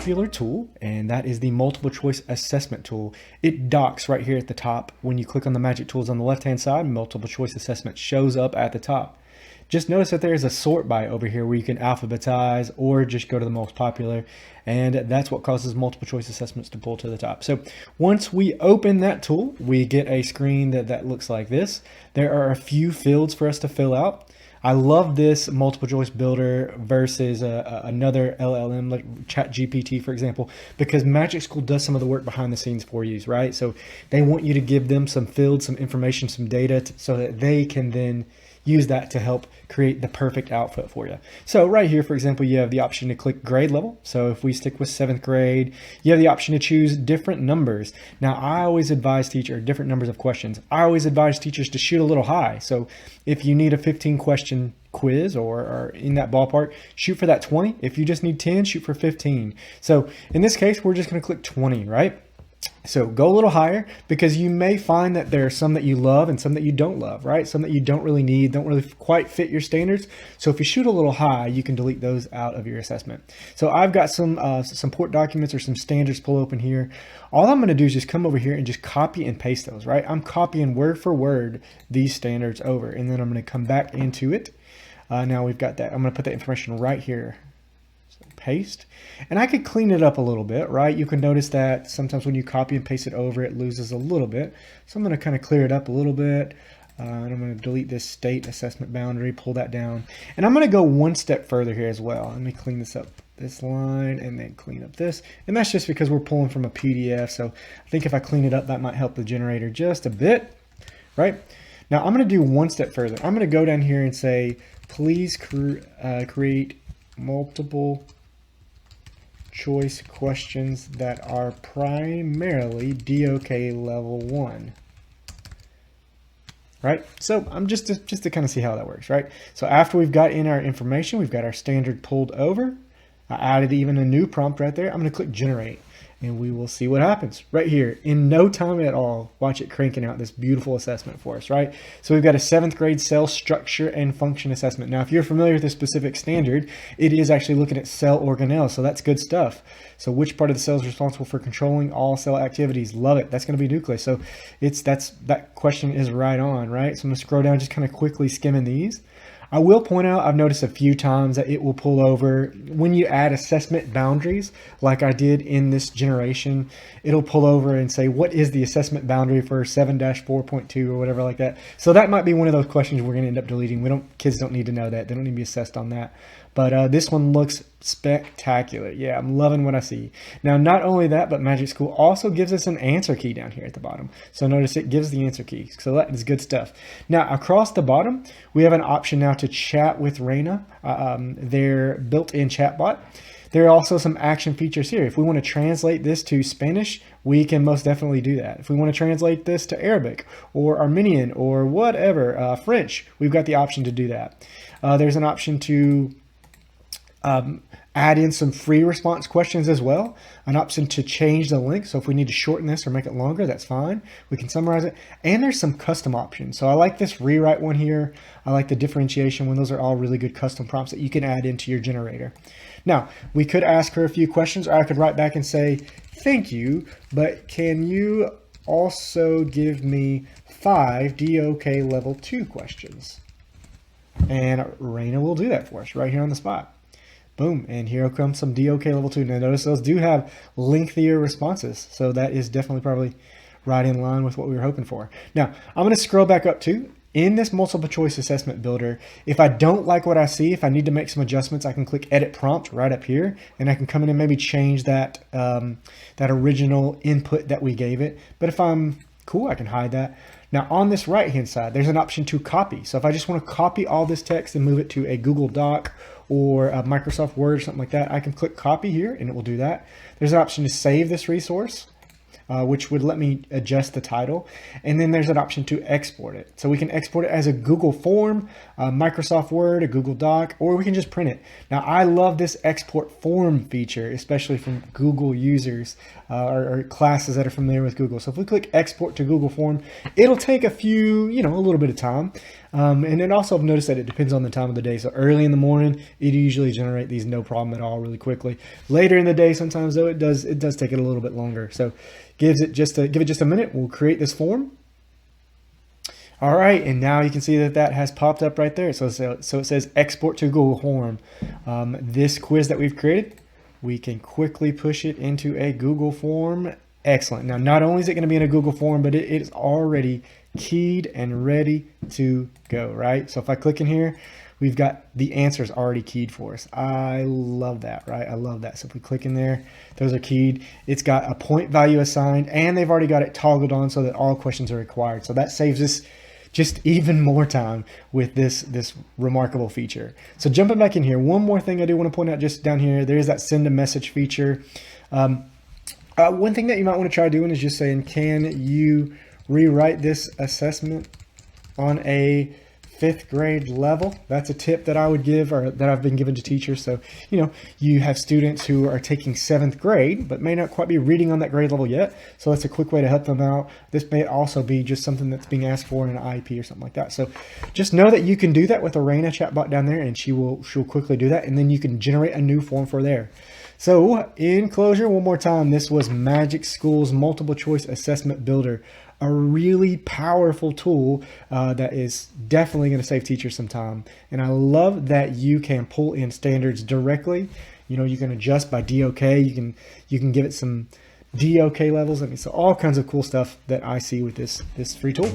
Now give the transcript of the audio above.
popular tool, and that is the multiple choice assessment tool. It docks right here at the top. When you click on the magic tools on the left-hand side, multiple choice assessment shows up at the top. Just notice that there's a sort by over here where you can alphabetize or just go to the most popular, and that's what causes multiple choice assessments to pull to the top. So once we open that tool, we get a screen that looks like this. There are a few fields for us to fill out. I love this multiple choice builder versus another LLM like ChatGPT, for example, because Magic School does some of the work behind the scenes for you, right? So they want you to give them some fields, some information, some data so that they can then use that to help create the perfect output for you. So right here, for example, you have the option to click grade level. So if we stick with 7th grade, you have the option to choose different numbers. Now, I always advise teachers different numbers of questions. I always advise teachers to shoot a little high. So if you need a 15 question quiz or in that ballpark, shoot for that 20. If you just need 10, shoot for 15. So in this case, we're just going to click 20, right? So go a little higher because you may find that there are some that you love and some that you don't love, right? Some that you don't really need, don't really quite fit your standards. So if you shoot a little high, you can delete those out of your assessment. So I've got some support documents or some standards pull open here. All I'm going to do is just come over here and just copy and paste those, right? I'm copying word for word these standards over, and then I'm going to come back into it. Now we've got that. I'm going to put that information right here. Paste, and I could clean it up a little bit, right? You can notice that sometimes when you copy and paste it over, it loses a little bit. So I'm going to kind of clear it up a little bit. And I'm going to delete this state assessment boundary, pull that down. And I'm going to go one step further here as well. Let me clean this up, this line, and then clean up this. And that's just because we're pulling from a PDF. So I think if I clean it up, that might help the generator just a bit, right? Now I'm going to do one step further. I'm going to go down here and say, please create multiple choice questions that are primarily DOK level 1. Right? So I'm just to kind of see how that works, right? So after we've got in our information, we've got our standard pulled over. I added even a new prompt right there. I'm going to click generate, and we will see what happens right here. In no time at all, watch it cranking out this beautiful assessment for us, right? So we've got a 7th grade cell structure and function assessment. Now, if you're familiar with this specific standard, it is actually looking at cell organelles, so that's good stuff. So which part of the cell is responsible for controlling all cell activities? Love it. That's going to be nucleus. So that question is right on, right? So I'm going to scroll down, just kind of quickly skimming these. I will point out, I've noticed a few times that it will pull over when you add assessment boundaries, like I did in this generation. It'll pull over and say, what is the assessment boundary for 7-4.2 or whatever like that. So that might be one of those questions we're going to end up deleting. Kids don't need to know that. They don't need to be assessed on that. But this one looks spectacular. Yeah, I'm loving what I see. Now, not only that, but Magic School also gives us an answer key down here at the bottom. So notice it gives the answer key. So that is good stuff. Now, across the bottom, we have an option now to chat with Raina, their built-in chatbot. There are also some action features here. If we want to translate this to Spanish, we can most definitely do that. If we want to translate this to Arabic or Armenian or whatever, French, we've got the option to do that. There's an option to add in some free response questions as well, an option to change the length. So if we need to shorten this or make it longer, that's fine. We can summarize it. And there's some custom options. So I like this rewrite one here. I like the differentiation one. Those are all really good custom prompts that you can add into your generator. Now, we could ask her a few questions, or I could write back and say, thank you, but can you also give me 5 DOK level 2 questions? And Raina will do that for us right here on the spot. Boom, and here comes some DOK level 2. Now notice those do have lengthier responses, so that is definitely probably right in line with what we were hoping for. Now, I'm going to scroll back up too. In this multiple choice assessment builder, if I don't like what I see, if I need to make some adjustments, I can click edit prompt right up here, and I can come in and maybe change that, that original input that we gave it. But if I'm cool, I can hide that. Now on this right-hand side, there's an option to copy. So if I just want to copy all this text and move it to a Google Doc or a Microsoft Word or something like that, I can click copy here and it will do that. There's an option to save this resource, which would let me adjust the title. And then there's an option to export it. So we can export it as a Google form, a Microsoft Word, a Google Doc, or we can just print it. Now, I love this export form feature, especially from Google users or classes that are familiar with Google. So if we click export to Google form, it'll take a little bit of time. And then also I've noticed that it depends on the time of the day. So early in the morning, it usually generate these no problem at all really quickly. Later in the day, sometimes though, it does take it a little bit longer. So give it just a minute. We'll create this form. All right, and now you can see that has popped up right there. So it says export to Google Form. This quiz that we've created, we can quickly push it into a Google Form. Excellent. Now, not only is it going to be in a Google Form, but it is already keyed and ready to go, right? So if I click in here, we've got the answers already keyed for us. I love that, right? I love that. So if we click in there, those are keyed. It's got a point value assigned, and they've already got it toggled on so that all questions are required. So that saves us just even more time with this remarkable feature. So jumping back in here, one more thing I do want to point out just down here, there's that send a message feature. One thing that you might want to try doing is just saying, can you rewrite this assessment on a 5th grade level? That's a tip that I would give, or that I've been given to teachers. So, you have students who are taking 7th grade, but may not quite be reading on that grade level yet. So that's a quick way to help them out. This may also be just something that's being asked for in an IEP or something like that. So just know that you can do that with Arena chatbot down there, and she'll quickly do that. And then you can generate a new form for there. So in closure, one more time, this was Magic School's multiple choice assessment builder, a really powerful tool that is definitely going to save teachers some time. And I love that you can pull in standards directly. You can adjust by DOK. You can give it some DOK levels. I mean, so all kinds of cool stuff that I see with this free tool.